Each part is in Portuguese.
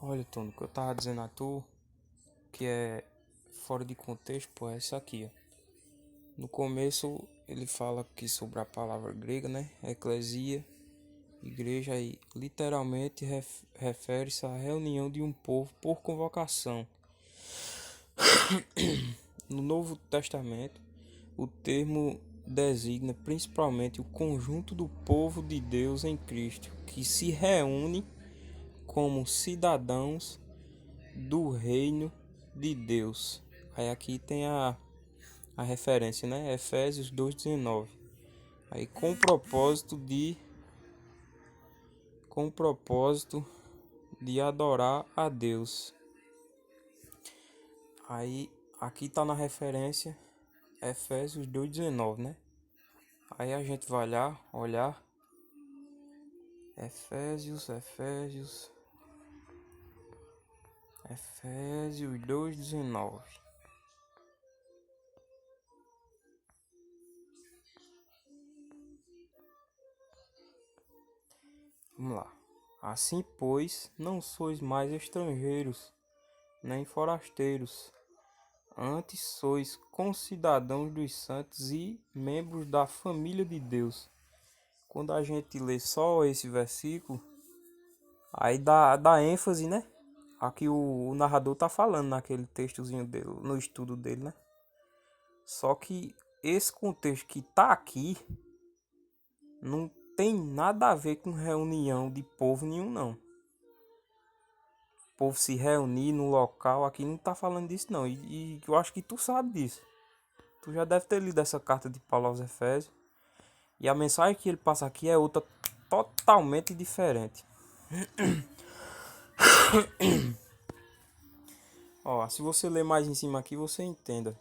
Olha, Tony, o que eu tava dizendo a tu, que é fora de contexto, pô, é isso aqui, ó. No começo ele fala aqui sobre a palavra grega, né? Eclesia, igreja, aí literalmente refere-se à reunião de um povo por convocação. No Novo Testamento, o termo designa principalmente o conjunto do povo de Deus em Cristo, que se reúne como cidadãos do reino de Deus. Aí aqui tem a referência, né? Efésios 2:19. Aí com o propósito de adorar a Deus. Aí aqui tá na referência Efésios 2:19, né? Aí a gente vai lá olhar Efésios 2:19. Vamos lá. Assim, pois, não sois mais estrangeiros, nem forasteiros, antes sois concidadãos dos santos e membros da família de Deus. Quando a gente lê só esse versículo, aí dá ênfase, né? Aqui o narrador tá falando naquele textozinho dele, no estudo dele, né? Só que esse contexto que tá aqui não tem nada a ver com reunião de povo nenhum, não. O povo se reunir no local, aqui não tá falando disso, não. E eu acho que tu sabe disso. Tu já deve ter lido essa carta de Paulo aos Efésios. E a mensagem que ele passa aqui é outra totalmente diferente. Ó, se você ler mais em cima aqui, você entenda.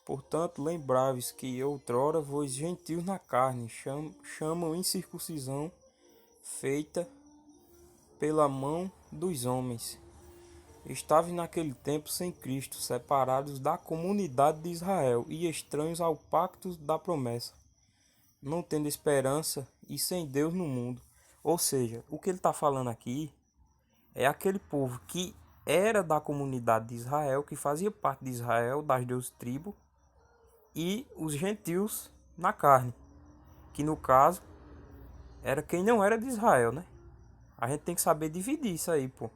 Portanto, lembrai-vos que outrora vos gentios na carne chamam incircuncisão feita pela mão dos homens. Estáveis naquele tempo sem Cristo, separados da comunidade de Israel e estranhos ao pacto da promessa, não tendo esperança e sem Deus no mundo. Ou seja, o que ele está falando aqui é aquele povo que era da comunidade de Israel, que fazia parte de Israel, das 12 tribos, e os gentios na carne, que no caso era quem não era de Israel, né? A gente tem que saber dividir isso aí, pô.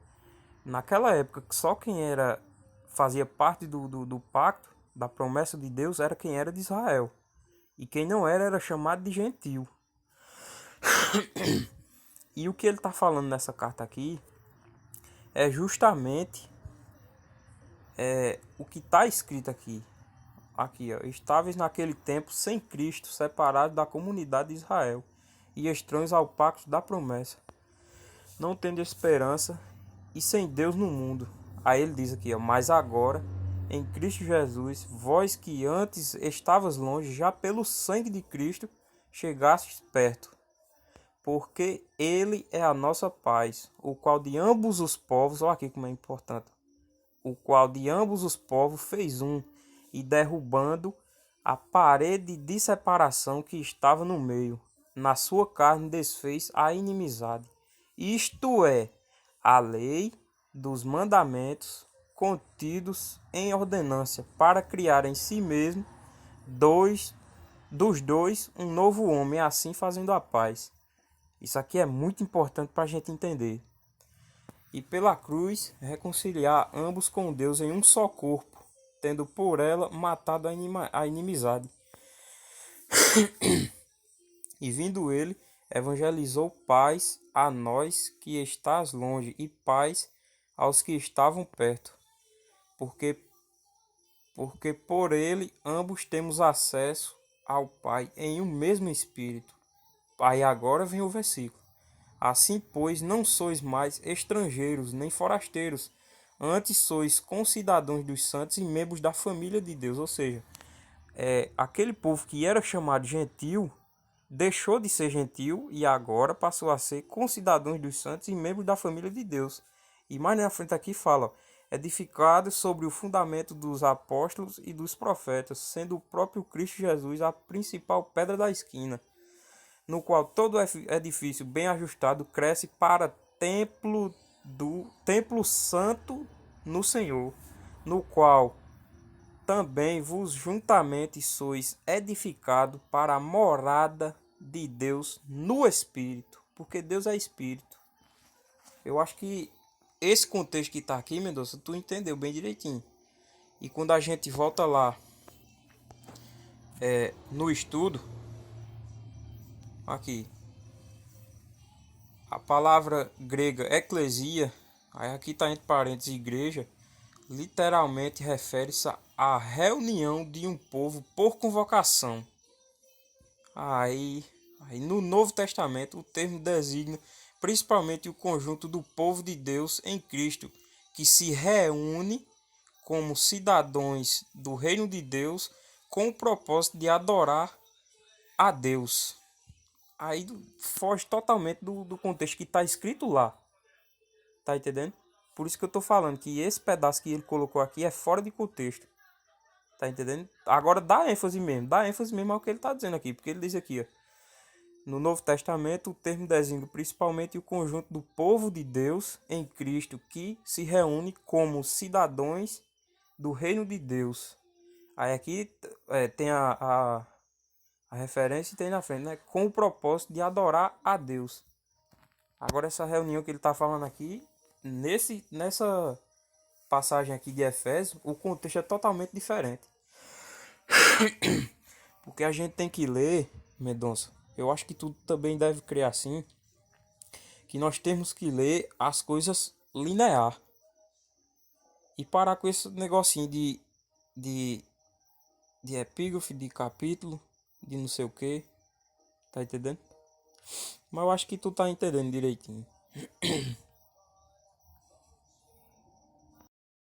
Naquela época, só quem era fazia parte do pacto, da promessa de Deus, era quem era de Israel. E quem não era chamado de gentio. E o que ele está falando nessa carta aqui é justamente o que está escrito aqui. Aqui, ó. Estáveis naquele tempo sem Cristo, separados da comunidade de Israel e estranhos ao pacto da promessa, não tendo esperança e sem Deus no mundo. Aí ele diz aqui, ó, mas agora, em Cristo Jesus, vós que antes estavas longe, já pelo sangue de Cristo, chegastes perto. Porque ele é a nossa paz, o qual de ambos os povos, olha aqui como é importante, o qual de ambos os povos fez um, e derrubando a parede de separação que estava no meio, na sua carne desfez a inimizade. Isto é, a lei dos mandamentos contidos em ordenância, para criar em si mesmo dos dois um novo homem, assim fazendo a paz. Isso aqui é muito importante para a gente entender. E pela cruz reconciliar ambos com Deus em um só corpo, tendo por ela matado a inimizade. E vindo ele, evangelizou paz a nós que estás longe e paz aos que estavam perto, porque porque por ele ambos temos acesso ao Pai em um mesmo Espírito. Aí agora vem o versículo. Assim, pois, não sois mais estrangeiros nem forasteiros, antes sois concidadãos dos santos e membros da família de Deus. Ou seja, aquele povo que era chamado gentil deixou de ser gentil e agora passou a ser concidadãos dos santos e membros da família de Deus. E mais na frente aqui fala, edificado sobre o fundamento dos apóstolos e dos profetas, sendo o próprio Cristo Jesus a principal pedra da esquina, no qual todo edifício bem ajustado cresce para templo santo no Senhor, no qual também vos juntamente sois edificado para a morada de Deus no Espírito, porque Deus é Espírito. Eu acho que esse contexto que está aqui, Mendonça, tu entendeu bem direitinho. E quando a gente volta lá no estudo, aqui, a palavra grega eclesia, aí aqui está entre parênteses igreja, literalmente refere-se à reunião de um povo por convocação. Aí no Novo Testamento o termo designa principalmente o conjunto do povo de Deus em Cristo, que se reúne como cidadãos do reino de Deus com o propósito de adorar a Deus. Aí foge totalmente do contexto que está escrito lá. Tá entendendo? Por isso que eu tô falando que esse pedaço que ele colocou aqui é fora de contexto. Tá entendendo? Agora dá ênfase mesmo ao que ele tá dizendo aqui. Porque ele diz aqui, ó. No Novo Testamento, o termo designa principalmente o conjunto do povo de Deus em Cristo que se reúne como cidadãos do reino de Deus. Aí aqui tem a referência e tem na frente, né? Com o propósito de adorar a Deus. Agora essa reunião que ele está falando aqui, nessa passagem aqui de Efésios, o contexto é totalmente diferente. Porque a gente tem que ler, Mendonça, eu acho que tu também deve crer assim, que nós temos que ler as coisas linear. E parar com esse negocinho de, de epígrafe, de capítulo, de não sei o que. Tá entendendo? Mas eu acho que tu tá entendendo direitinho.